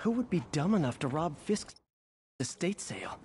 Who would be dumb enough to rob Fisk's estate sale?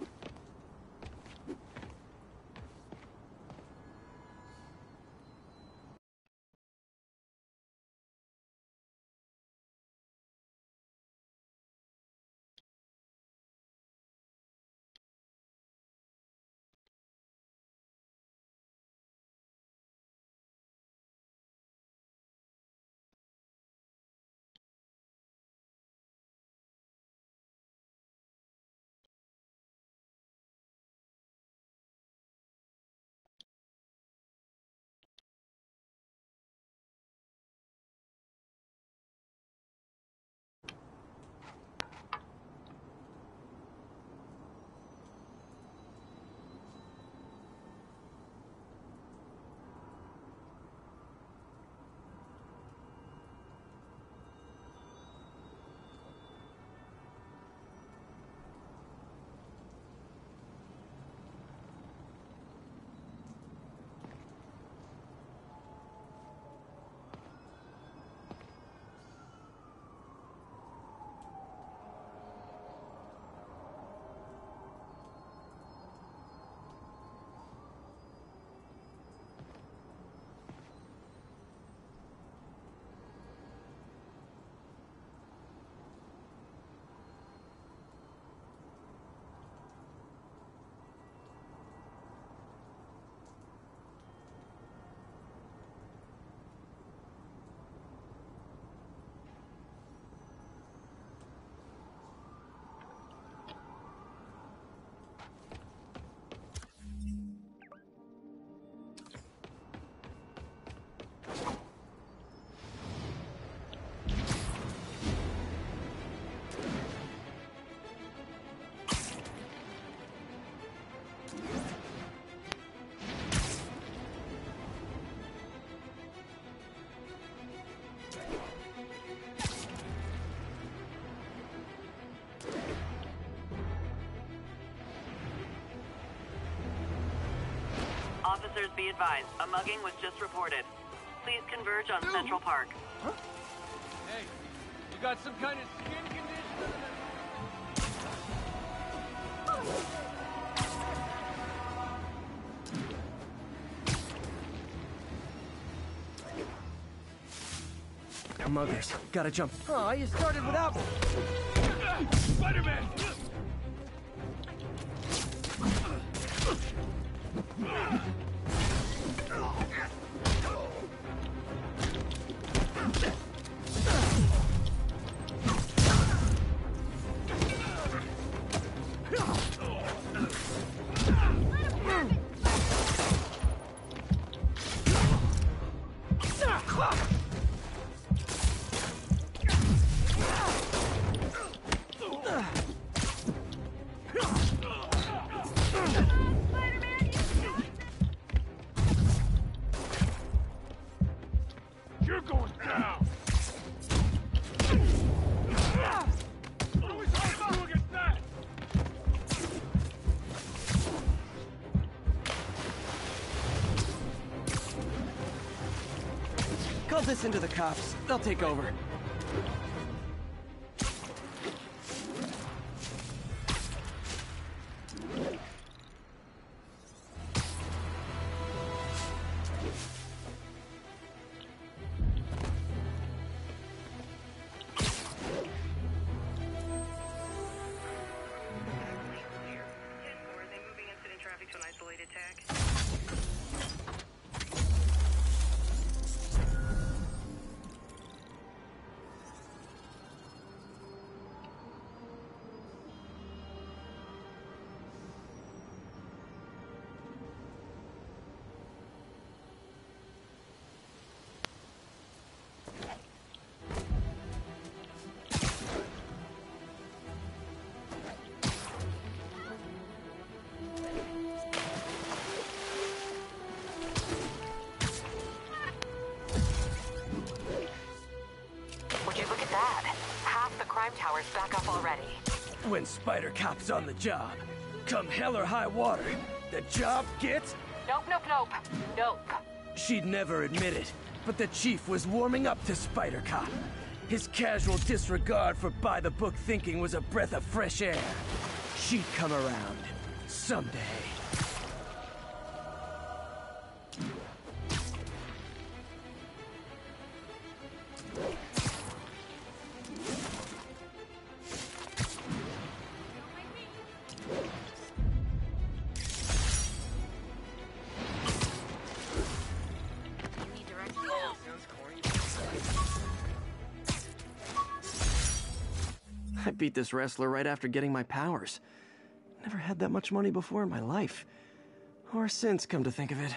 Officers be advised, a mugging was just reported. Please converge on Central Park. Huh? Hey, you got some kind of skin condition? They're muggers. Gotta jump. Oh, you started without me. Spider-Man! You're going down! Always hard to do against that! Call this into the cops. They'll take over. Tower's back up already. When Spider Cop's on the job, come hell or high water, the job gets... Nope, nope, nope. Nope. She'd never admit it, but the Chief was warming up to Spider Cop. His casual disregard for by-the-book thinking was a breath of fresh air. She'd come around. Someday. I beat this wrestler right after getting my powers. Never had that much money before in my life. Or since, come to think of it.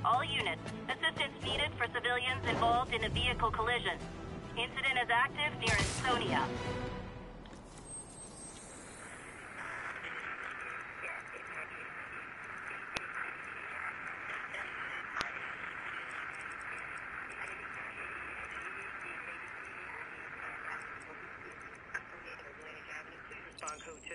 All units, assistance needed for civilians involved in a vehicle collision. Incident is active near Estonia. Respond code 2.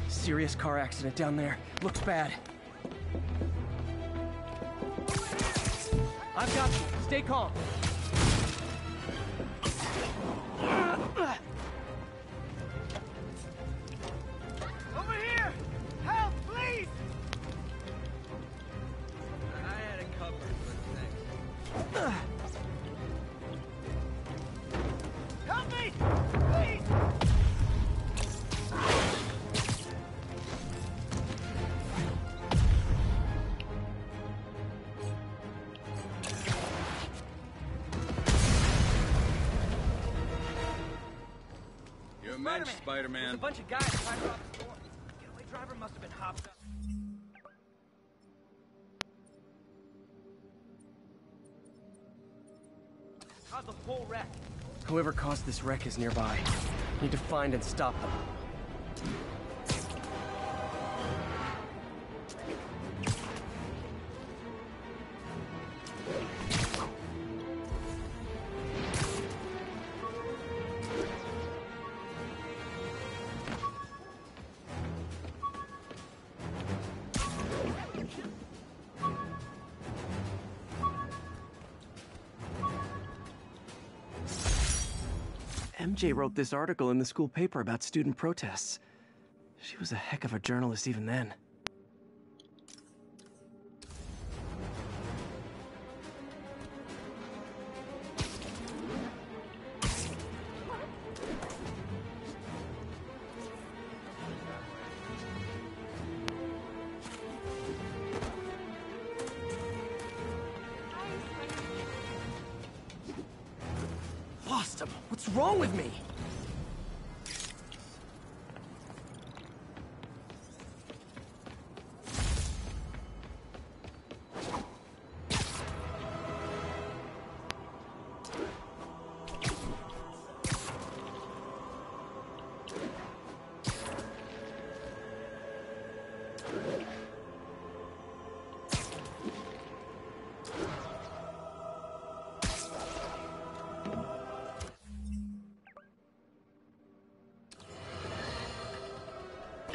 Serious car accident down there. Looks bad. I've got you. Stay calm. Over here! Help, please! I had it covered, but thanks. Help me! Please! Spider-Man. There's a bunch of guys trying to rob the store. The getaway driver must have been hopped up. Caused the whole wreck. Whoever caused this wreck is nearby. Need to find and stop them. MJ wrote this article in the school paper about student protests. She was a heck of a journalist even then. Lost him. What's wrong with me?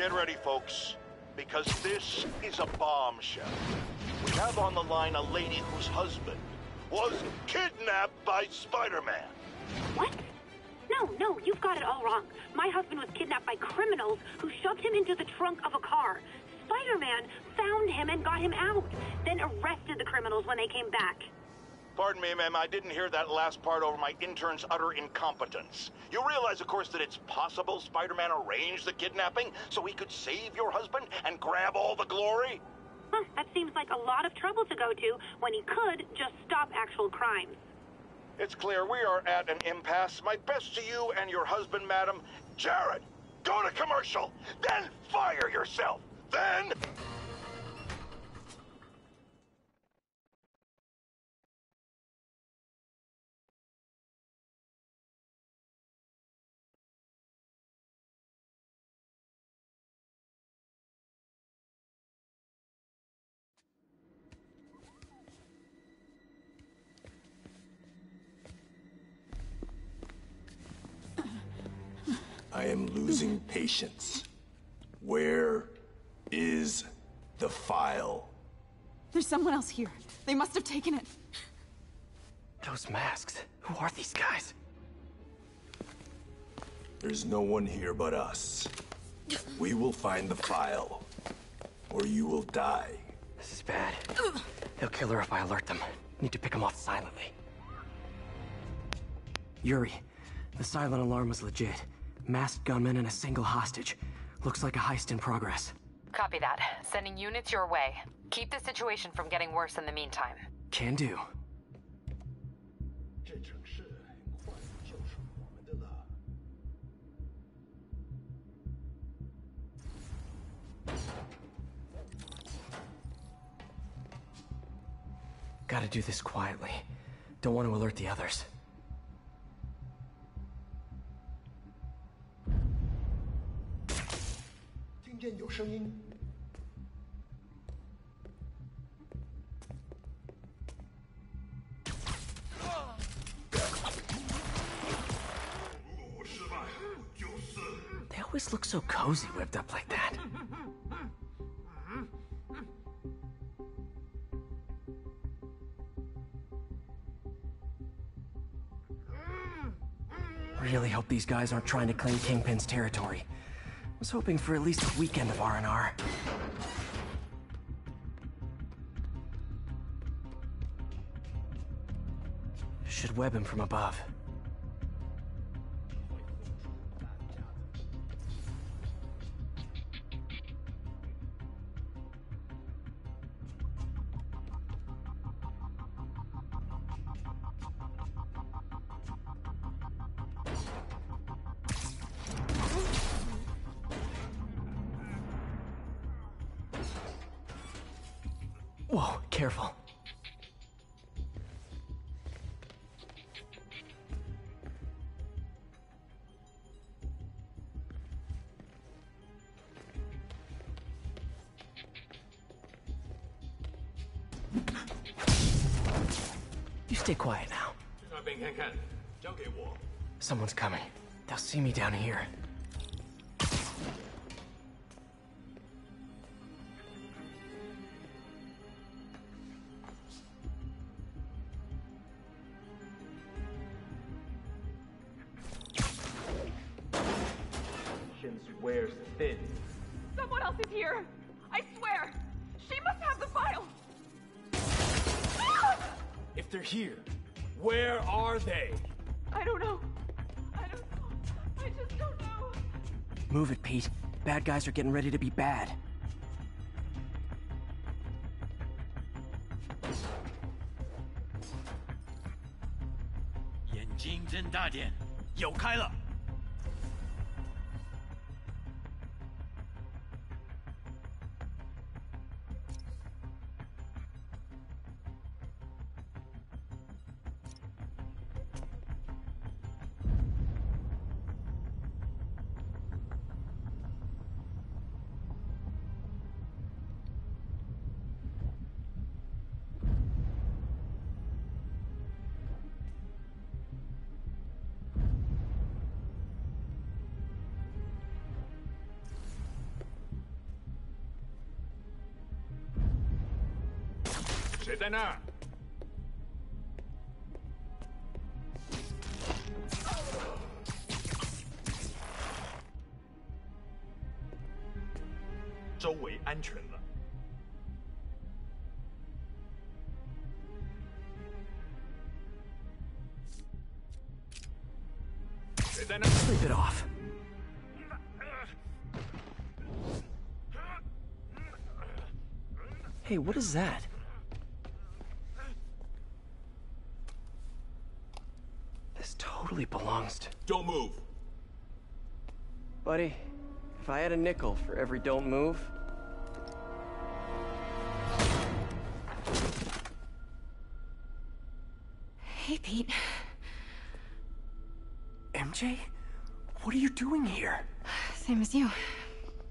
Get ready, folks, because this is a bombshell. We have on the line a lady whose husband was kidnapped by Spider-Man. What? No, you've got it all wrong. My husband was kidnapped by criminals who shoved him into the trunk of a car. Spider-Man found him and got him out, then arrested the criminals when they came back. Pardon me, ma'am, I didn't hear that last part over my intern's utter incompetence. You realize, of course, that it's possible Spider-Man arranged the kidnapping so he could save your husband and grab all the glory? Huh, that seems like a lot of trouble to go to when he could just stop actual crimes. It's clear we are at an impasse. My best to you and your husband, madam. Jared, go to commercial, then fire yourself. Then... I am losing patience. Where is the file? There's someone else here. They must have taken it. Those masks. Who are these guys? There's no one here but us. We will find the file, or you will die. This is bad. They'll kill her if I alert them. Need to pick them off silently. Yuri, the silent alarm was legit. Masked gunmen and a single hostage. Looks like a heist in progress. Copy that. Sending units your way. Keep the situation from getting worse in the meantime. Can do. Gotta do this quietly. Don't want to alert the others. They always look so cozy whipped up like that. Really hope these guys aren't trying to claim Kingpin's territory. Was hoping for at least a weekend of R&R. Should web him from above. Whoa, careful. You stay quiet now. Someone's coming. They'll see me down here. Wears thin. Someone else is here. I swear. She must have the file. If they're here, where are they? I don't know. I just don't know. Move it, Pete. Bad guys are getting ready to be bad. 谁在那儿？周围安全了。谁在那儿？ Sleep it off. Hey, what is that? This totally belongs to... Don't move. Buddy, if I had a nickel for every don't move... Hey, Pete. MJ? What are you doing here? Same as you.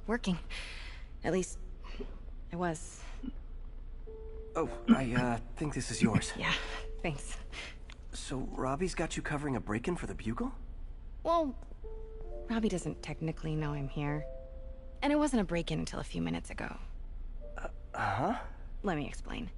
Working. At least, I was. Oh, I think this is yours. Yeah, thanks. So, Robbie's got you covering a break-in for the Bugle? Well, Robbie doesn't technically know I'm here. And it wasn't a break-in until a few minutes ago. Huh? Let me explain.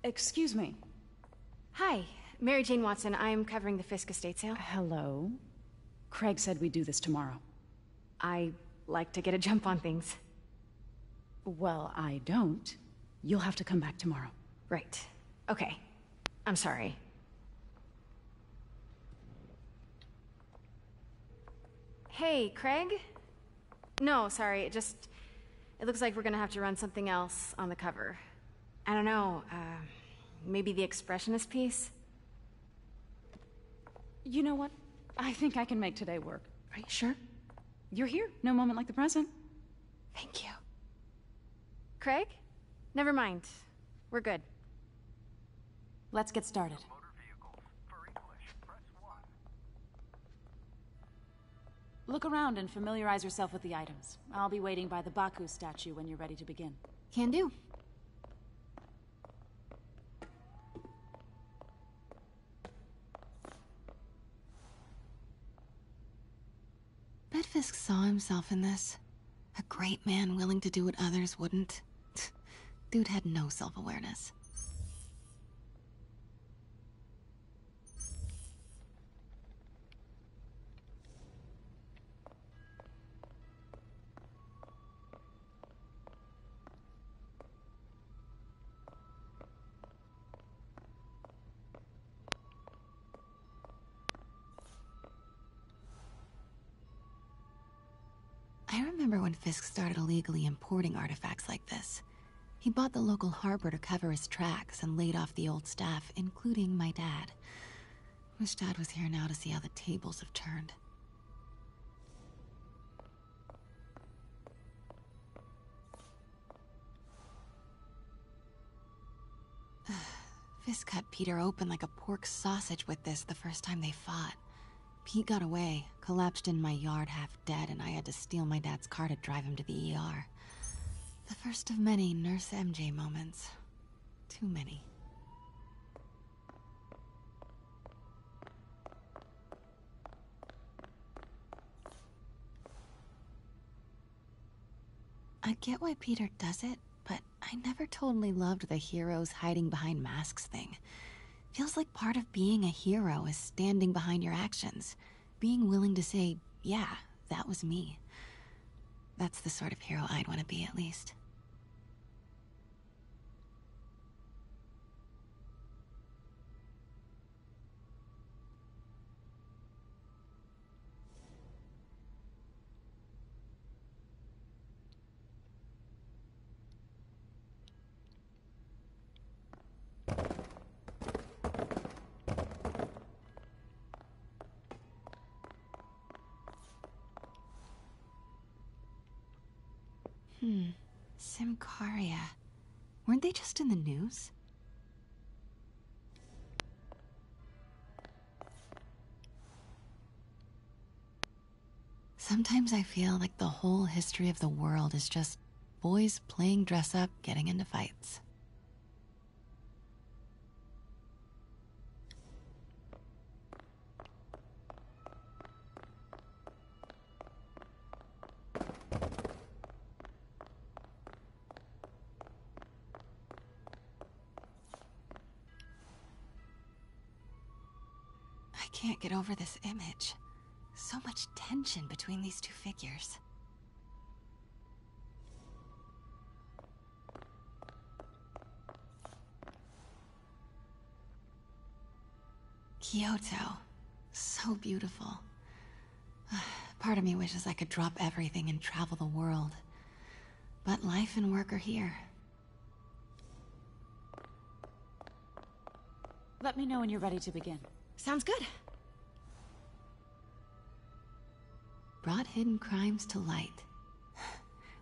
Excuse me. Hi, Mary Jane Watson. I'm covering the Fisk estate sale. Hello. Craig said we'd do this tomorrow. I like to get a jump on things. Well, I don't. You'll have to come back tomorrow. Right. Okay. I'm sorry. Hey, Craig? No, sorry. It looks like we're gonna have to run something else on the cover. I don't know, maybe the expressionist piece? You know what? I think I can make today work. Are you sure? You're here. No moment like the present. Thank you. Craig? Never mind. We're good. Let's get started. Look around and familiarize yourself with the items. I'll be waiting by the Baku statue when you're ready to begin. Can do. Bet Fisk saw himself in this. A great man willing to do what others wouldn't. Dude had no self-awareness. I remember when Fisk started illegally importing artifacts like this. He bought the local harbor to cover his tracks and laid off the old staff, including my dad. Wish Dad was here now to see how the tables have turned. Fisk cut Peter open like a pork sausage with this the first time they fought. Pete got away, collapsed in my yard half dead, and I had to steal my dad's car to drive him to the ER. The first of many Nurse MJ moments. Too many. I get why Peter does it, but I never totally loved the heroes hiding behind masks thing. Feels like part of being a hero is standing behind your actions. Being willing to say, yeah, that was me. That's the sort of hero I'd want to be, at least. Symkaria. Weren't they just in the news? Sometimes I feel like the whole history of the world is just boys playing dress up, getting into fights. I can't get over this image. So much tension between these two figures. Kyoto. So beautiful. Part of me wishes I could drop everything and travel the world. But life and work are here. Let me know when you're ready to begin. Sounds good. Brought hidden crimes to light.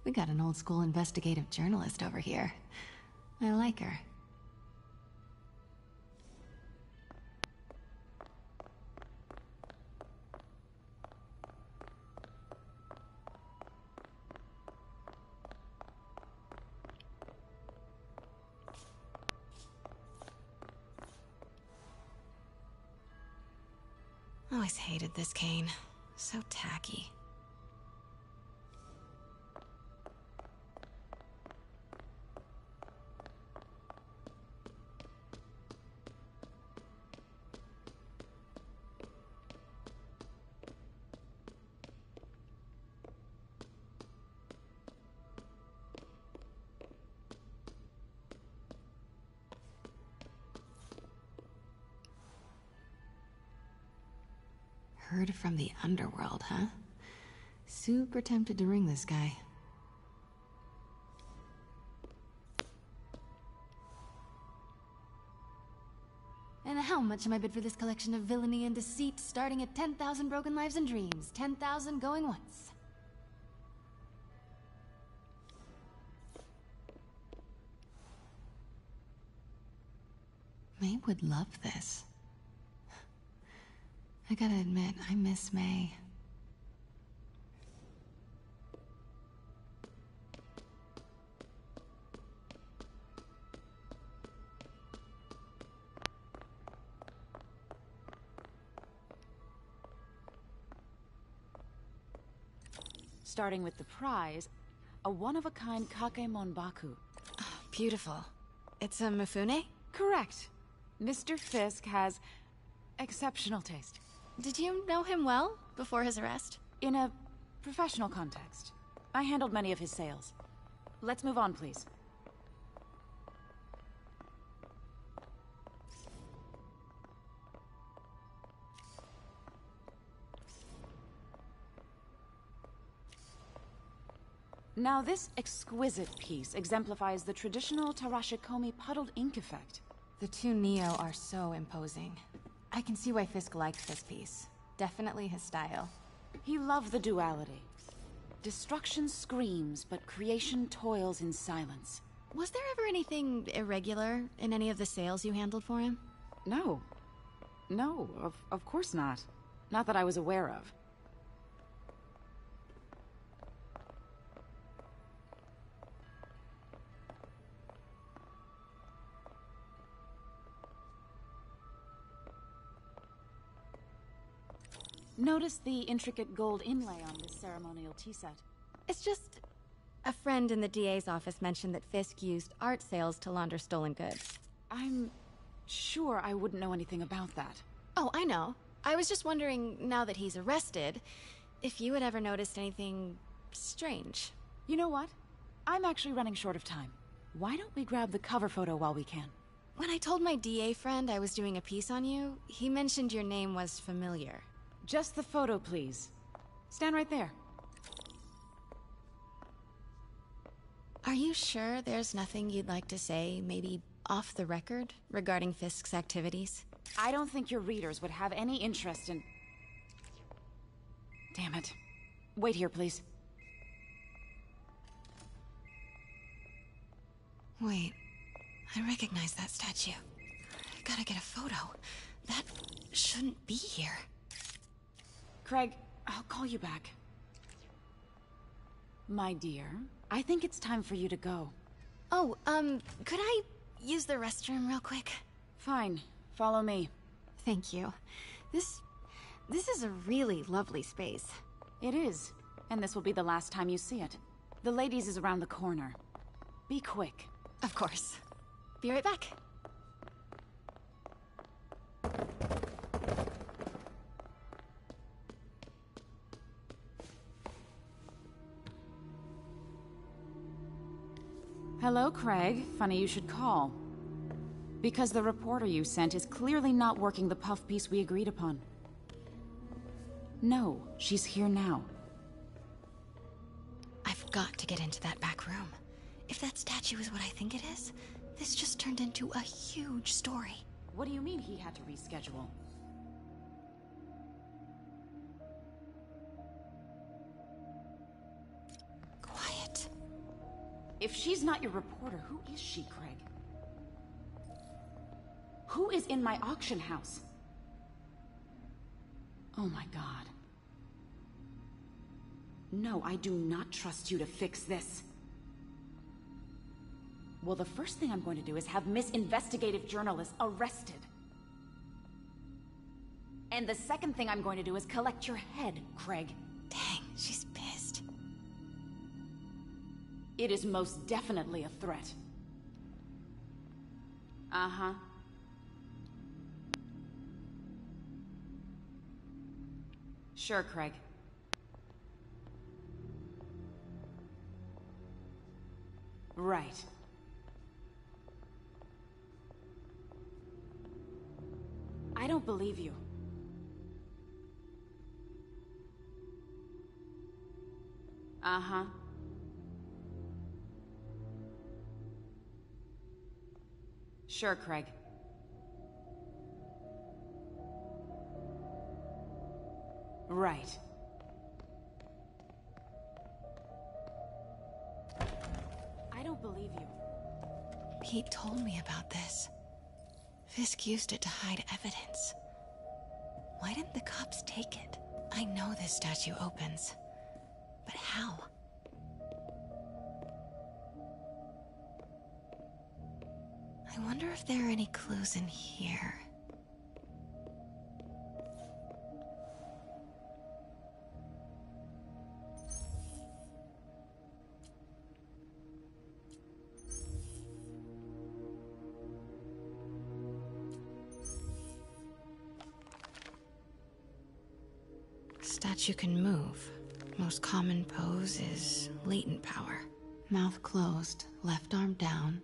We got an old school investigative journalist over here. I like her. Always hated this cane. So tacky. Heard from the underworld, huh? Super tempted to ring this guy. And how much am I bid for this collection of villainy and deceit, starting at 10,000 broken lives and dreams, 10,000 going once? May would love this. I gotta admit, I miss May. Starting with the prize, a one-of-a-kind Kakemon Baku. Oh, beautiful. It's a Mifune? Correct. Mr. Fisk has exceptional taste. Did you know him well before his arrest? In a professional context. I handled many of his sales. Let's move on, please. Now, this exquisite piece exemplifies the traditional Tarashikomi puddled ink effect. The two Neo are so imposing. I can see why Fisk liked this piece. Definitely his style. He loved the duality. Destruction screams, but creation toils in silence. Was there ever anything irregular in any of the sales you handled for him? No. No, of course not. Not that I was aware of. Notice the intricate gold inlay on this ceremonial tea set. It's just... a friend in the DA's office mentioned that Fisk used art sales to launder stolen goods. I'm sure I wouldn't know anything about that. Oh, I know. I was just wondering, now that he's arrested, if you had ever noticed anything strange. You know what? I'm actually running short of time. Why don't we grab the cover photo while we can? When I told my DA friend I was doing a piece on you, he mentioned your name was familiar. Just the photo, please. Stand right there. Are you sure there's nothing you'd like to say, maybe off the record, regarding Fisk's activities? I don't think your readers would have any interest in... Damn it. Wait here, please. Wait. I recognize that statue. I gotta get a photo. That shouldn't be here. Craig, I'll call you back. My dear, I think it's time for you to go. Oh, could I use the restroom real quick? Fine. Follow me. Thank you. This is a really lovely space. It is. And this will be the last time you see it. The ladies is around the corner. Be quick. Of course. Be right back. Hello, Craig. Funny you should call. Because the reporter you sent is clearly not working the puff piece we agreed upon. No, she's here now. I've got to get into that back room. If that statue is what I think it is, this just turned into a huge story. What do you mean he had to reschedule? Quiet. If she's not your reporter, who is she, Craig? Who is in my auction house? Oh my god. No, I do not trust you to fix this. Well, the first thing I'm going to do is have Miss Investigative Journalist arrested. And the second thing I'm going to do is collect your head, Craig. Dang, she's pissed. It is most definitely a threat. Uh-huh. Sure, Craig. Right. I don't believe you. Uh-huh. Sure, Craig. Right. I don't believe you. Pete told me about this. Fisk used it to hide evidence. Why didn't the cops take it? I know this statue opens. But how? I wonder if there are any clues in here. Statue can move. Most common pose is latent power. Mouth closed, left arm down,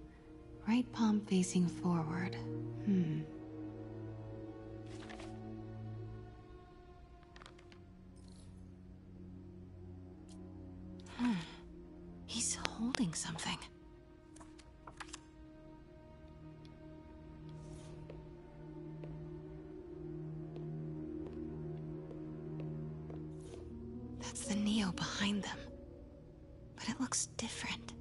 right palm facing forward. He's holding something. That's the Neo behind them. But it looks different.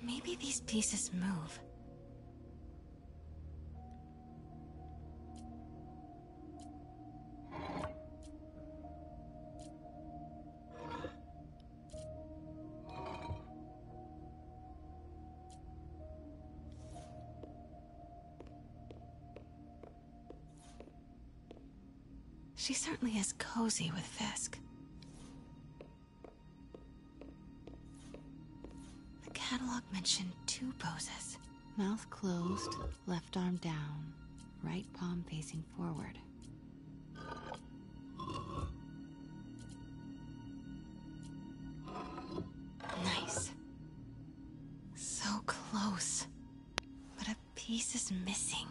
Maybe these pieces move. She certainly is cozy with Fisk. The catalog mentioned 2 poses. Mouth closed, left arm down, right palm facing forward. Nice. So close. But a piece is missing.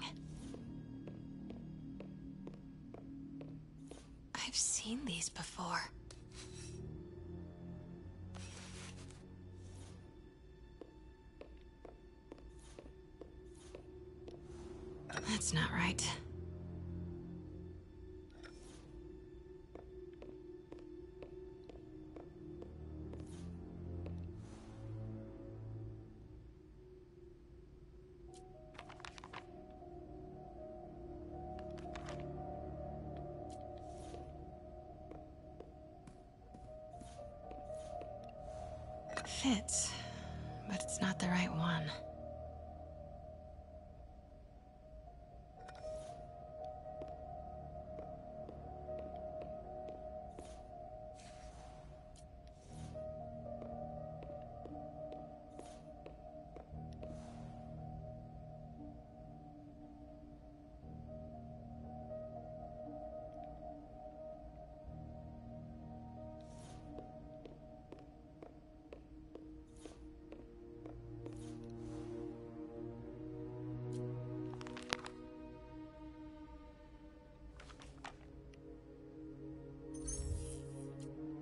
I've seen these before. That's not right. fits, but it's not the right one.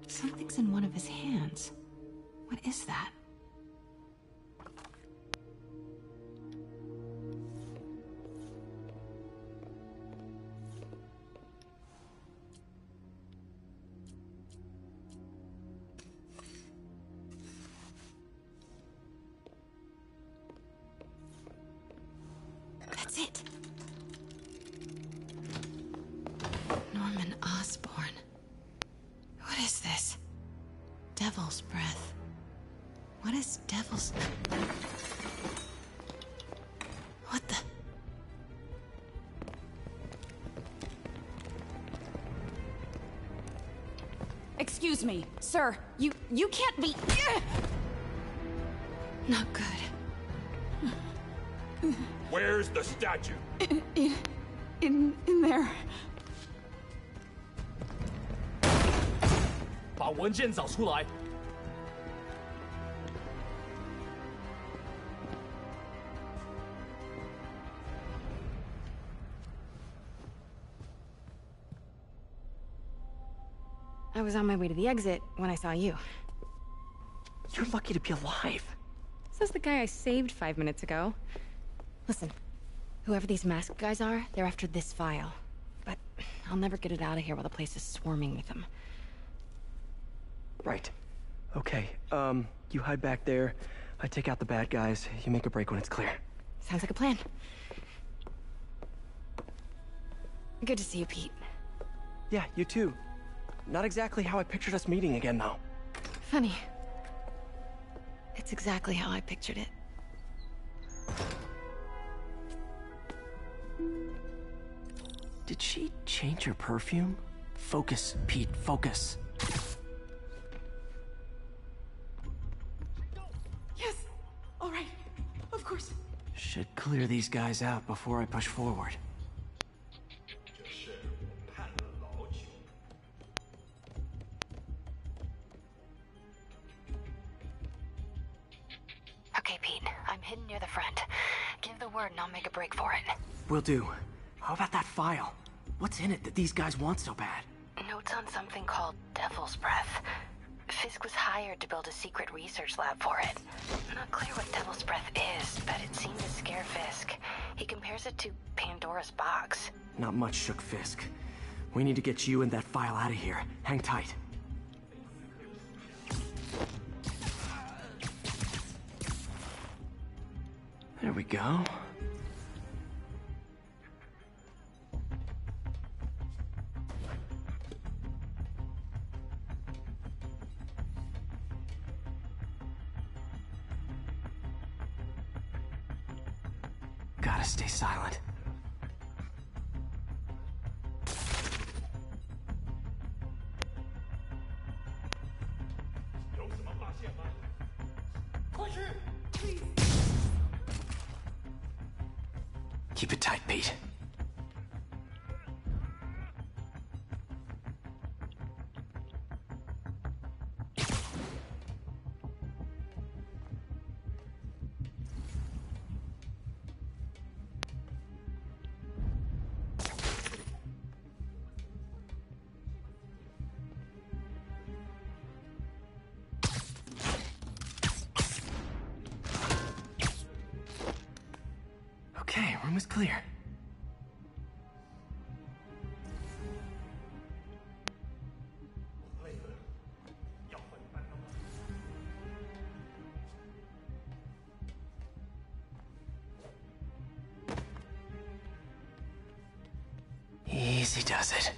Something's in one of his hands. What is that? That's it. Norman Osborn. What is this? Devil's breath. What is devil's... What the... Excuse me, sir. You can't be... Not good. Where's the statue? In there. 把文件找出来。 I was on my way to the exit when I saw you. You're lucky to be alive. Says the guy I saved 5 minutes ago. Listen, whoever these masked guys are, they're after this file. But I'll never get it out of here while the place is swarming with them. Right. Okay, you hide back there. I take out the bad guys. You make a break when it's clear. Sounds like a plan. Good to see you, Pete. Yeah, you too. Not exactly how I pictured us meeting again, though. Funny. It's exactly how I pictured it. Did she change her perfume? Focus, Pete, focus. Yes! All right. Of course. Should clear these guys out before I push forward. Okay, Pete. I'm hidden near the front. Give the word and I'll make a break for it. Will do. How about that file? What's in it that these guys want so bad? Notes on something called Devil's Breath. Fisk was hired to build a secret research lab for it. Not clear what Devil's Breath is, but it seemed to scare Fisk. He compares it to Pandora's box. Not much shook Fisk. We need to get you and that file out of here. Hang tight. There we go. Gotta stay silent. Keep it tight, Pete. Okay, room is clear. Easy does it.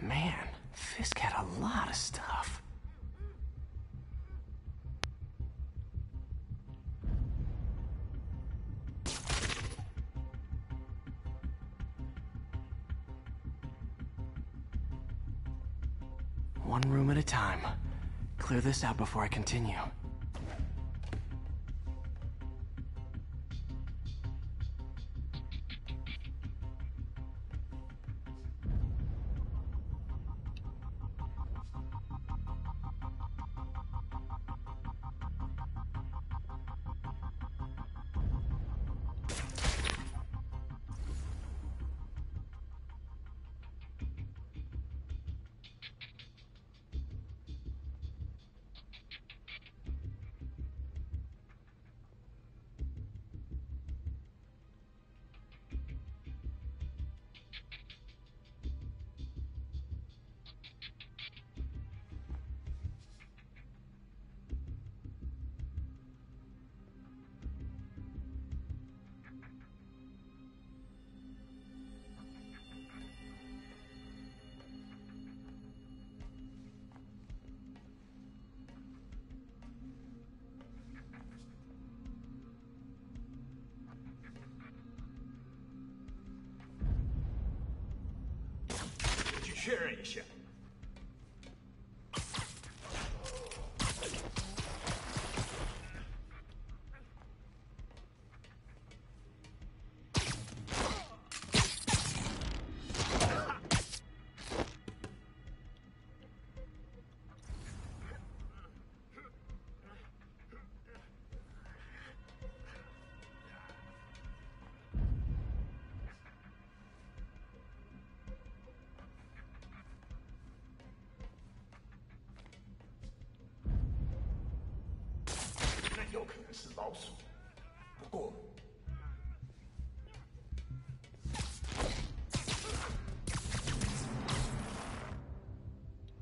Man, Fisk had a lot of stuff. One room at a time. Clear this out before I continue.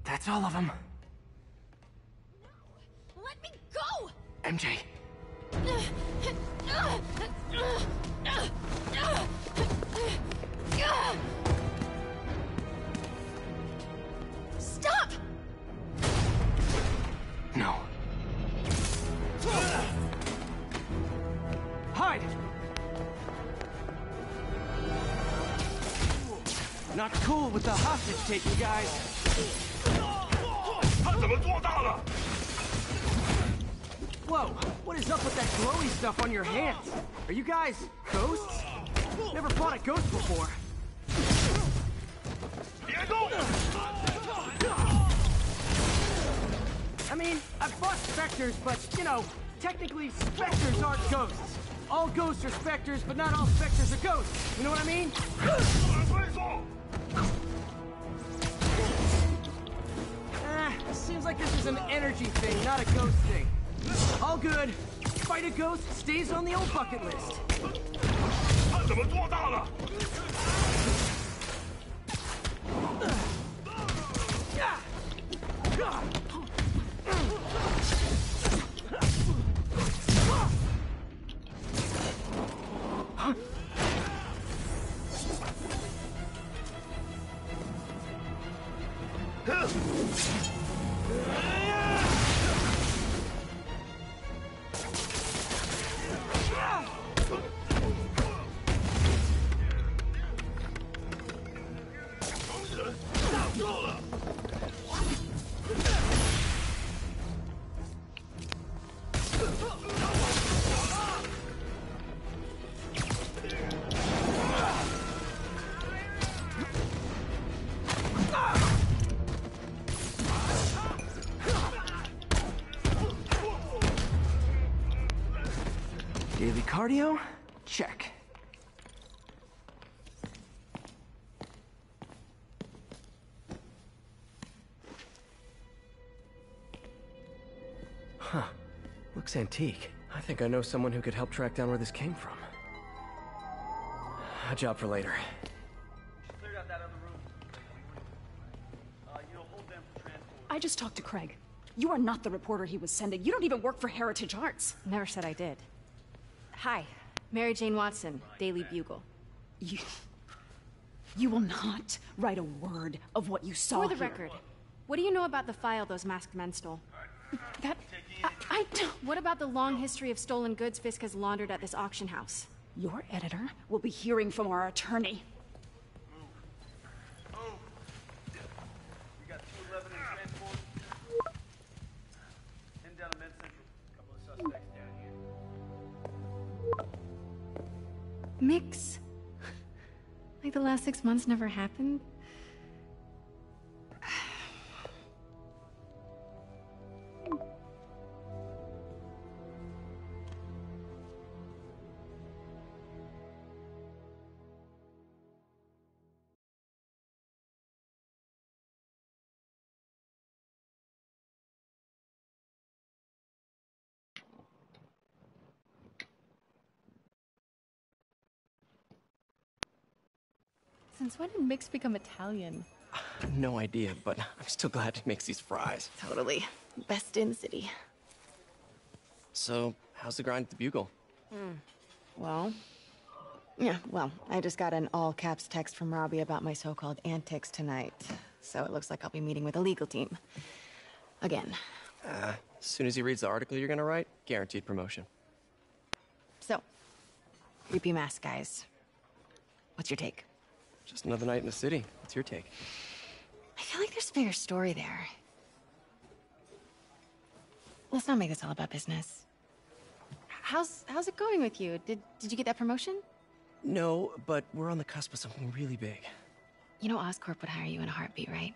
That's all of them. Let me go! MJ. Stop! No. Hide! Not cool with the hostage taking, guys. Whoa, what is up with that glowy stuff on your hands? Are you guys ghosts? Never fought a ghost before. I mean, I've fought specters, but, you know, technically specters aren't ghosts. All ghosts are specters, but not all specters are ghosts. You know what I mean? Seems like this is an energy thing, not a ghost thing. All good. Fight a ghost stays on the old bucket list. Daily cardio? Check. Huh. Looks antique. I think I know someone who could help track down where this came from. A job for later. I just talked to Craig. You are not the reporter he was sending. You don't even work for Heritage Arts. Never said I did. Hi, Mary Jane Watson, Daily Bugle. You will not write a word of what you saw For the here. record, what do you know about the file those masked men stole? I don't... What about the long history of stolen goods Fisk has laundered at this auction house? Your editor will be hearing from our attorney. We got 211 in transport. Heading down to Med Central. Couple of suspects down here. Mix. Like the last 6 months never happened? Since when did Mix become Italian? No idea, but I'm still glad he makes these fries. Totally. Best in the city. So, how's the grind at the Bugle? Well, I just got an all-caps text from Robbie about my so-called antics tonight. So it looks like I'll be meeting with a legal team. Again. As soon as he reads the article you're gonna write, guaranteed promotion. So, creepy mask guys. What's your take? Just another night in the city. What's your take? I feel like there's a bigger story there. Let's not make this all about business. How's it going with you? Did you get that promotion? No, but we're on the cusp of something really big. You know Oscorp would hire you in a heartbeat, right?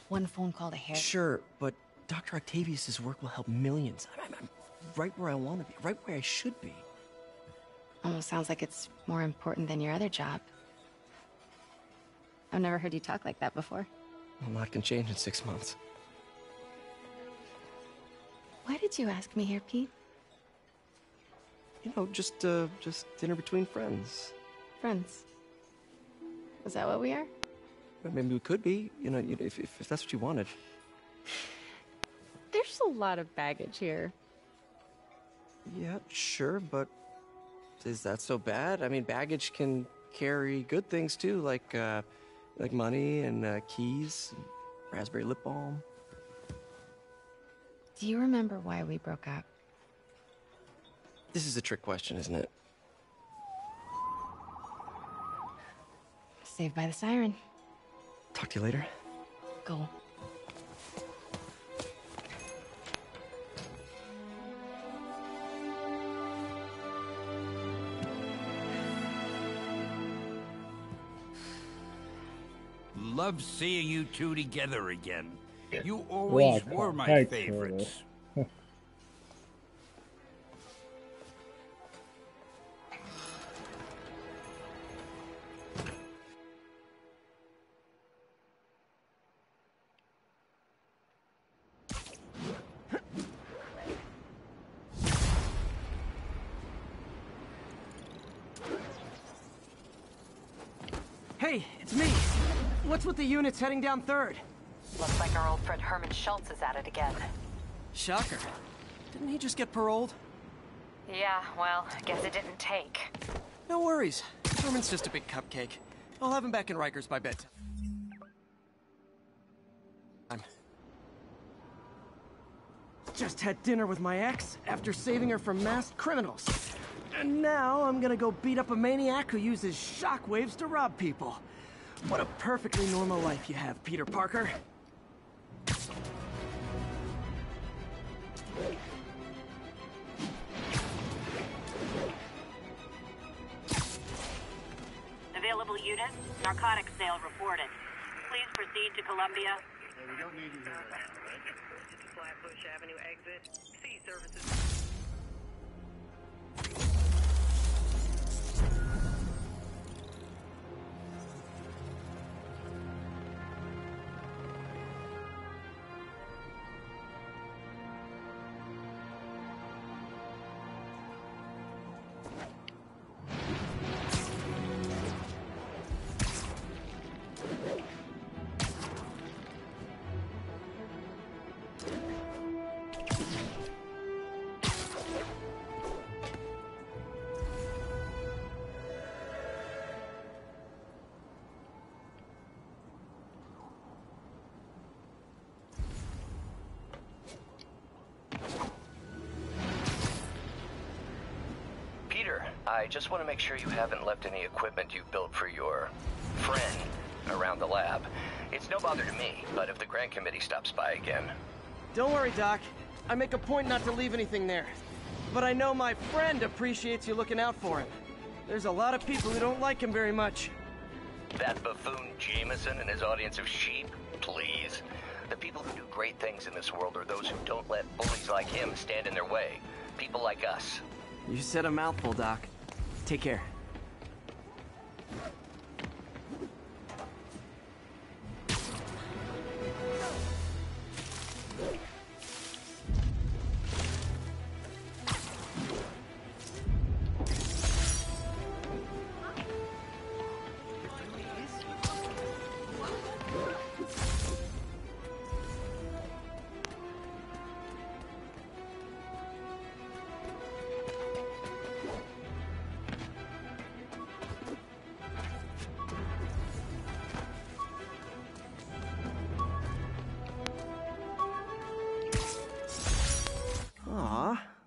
One phone call to Harry. Sure, but Dr. Octavius's work will help millions. I'm right where I want to be, right where I should be. Almost sounds like it's more important than your other job. I've never heard you talk like that before. A lot can change in 6 months. Why did you ask me here, Pete? You know, just dinner between friends. Friends. Is that what we are? But maybe we could be, you know, if that's what you wanted. There's a lot of baggage here. Yeah, sure, but is that so bad? I mean, baggage can carry good things too, like money and keys, and raspberry lip balm. Do you remember why we broke up? This is a trick question, isn't it? Saved by the siren. Talk to you later. Go. Love seeing you two together again. You always were my favorites. Hey, it's me. What's with the units heading down 3rd? Looks like our old friend Herman Schultz is at it again. Shocker. Didn't he just get paroled? Yeah, well, I guess it didn't take. No worries. Herman's just a big cupcake. I'll have him back in Rikers by bedtime. Just had dinner with my ex after saving her from masked criminals. And now I'm gonna go beat up a maniac who uses shockwaves to rob people. What a perfectly normal life you have, Peter Parker. Available units, narcotics sale reported. Please proceed to Columbia. We don't need you here. Flatbush Avenue exit. C services. I just want to make sure you haven't left any equipment you built for your friend around the lab. It's no bother to me, but if the grant committee stops by again... Don't worry, Doc. I make a point not to leave anything there. But I know my friend appreciates you looking out for him. There's a lot of people who don't like him very much. That buffoon Jameson and his audience of sheep? Please. The people who do great things in this world are those who don't let bullies like him stand in their way. People like us. You said a mouthful, Doc. Take care.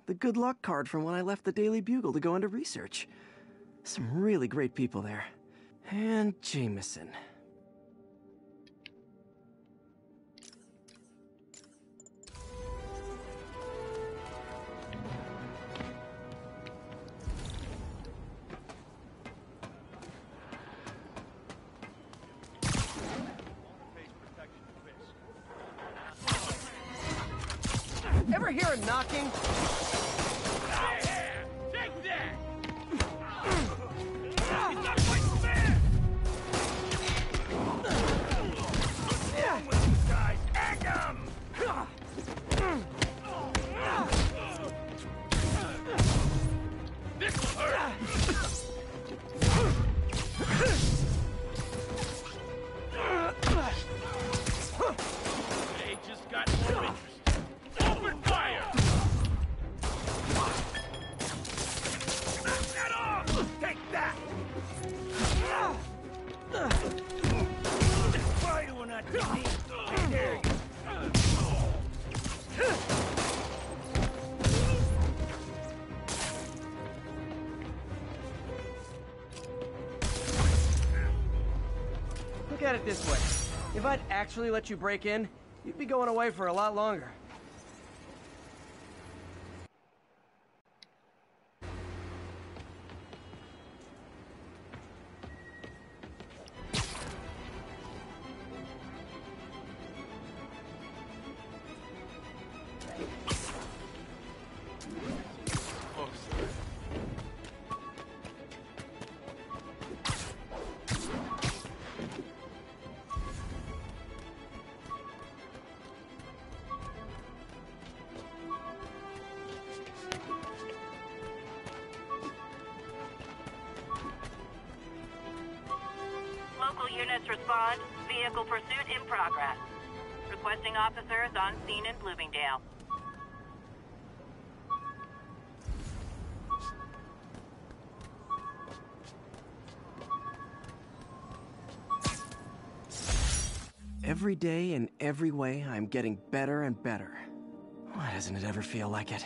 The good luck card from when I left the Daily Bugle to go into research. Some really great people there. And Jameson. Ever hear a knocking? Look at it this way. If I'd actually let you break in, you'd be going away for a lot longer. Units respond. Vehicle pursuit in progress. Requesting officers on scene in Bloomingdale. Every day, in every way, I'm getting better and better. Why doesn't it ever feel like it?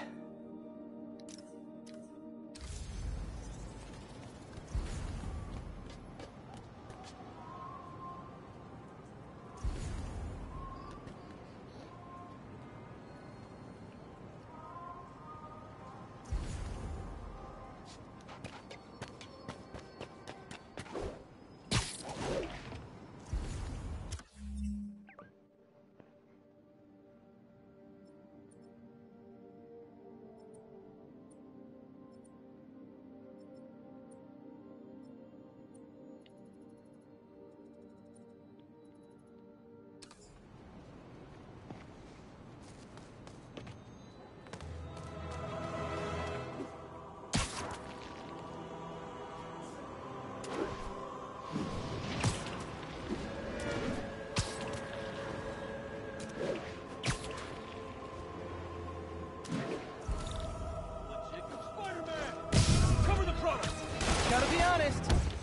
Gotta be honest,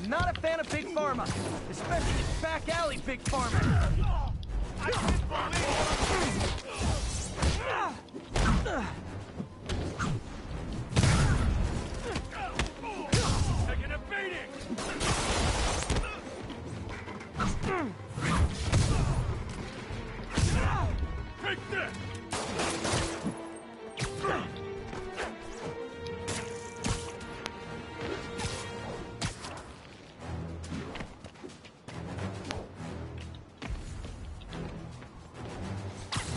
not a fan of Big Pharma, especially back alley Big Pharma. I can't believe it. Take that!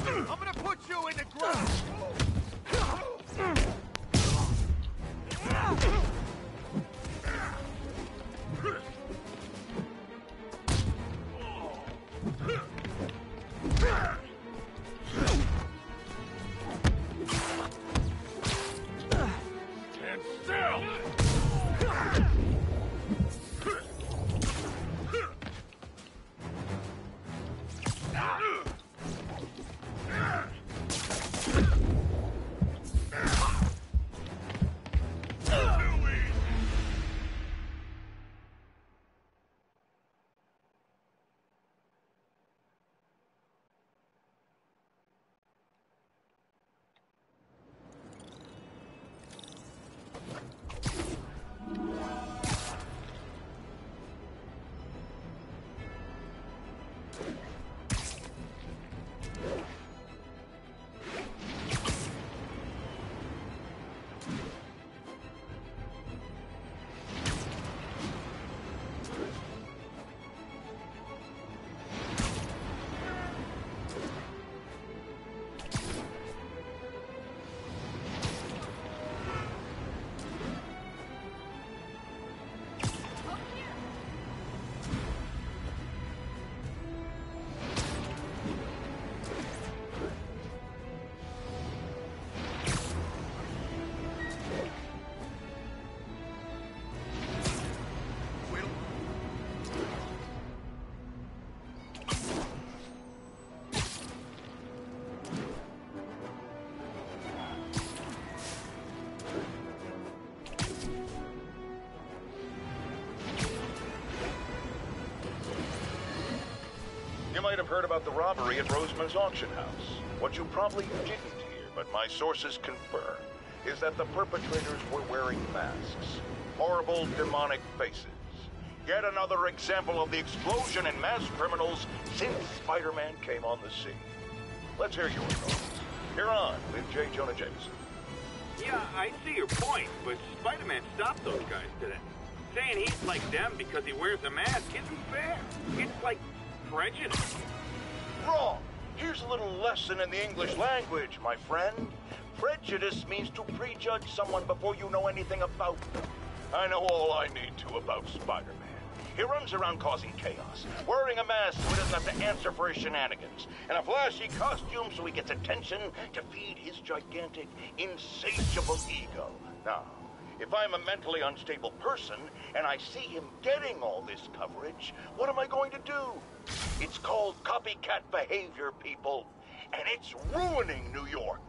I'm gonna put you in the ground! Stand still! You might have heard about the robbery at Roseman's auction house. What you probably didn't hear, but my sources confirm, is that the perpetrators were wearing masks. Horrible, demonic faces. Yet another example of the explosion in mass criminals since Spider-Man came on the scene. Let's hear your thoughts. You're on with J. Jonah Jameson. Yeah, I see your point, but Spider-Man stopped those guys today. Saying he's like them because he wears a mask isn't fair. It's like prejudice. Wrong. Here's a little lesson in the English language, my friend. Prejudice means to prejudge someone before you know anything about them. I know all I need to about Spider-Man. He runs around causing chaos, wearing a mask so he doesn't have to answer for his shenanigans, and a flashy costume so he gets attention to feed his gigantic, insatiable ego. Now, if I'm a mentally unstable person and I see him getting all this coverage, what am I going to do? It's called copycat behavior, people, and it's ruining New York.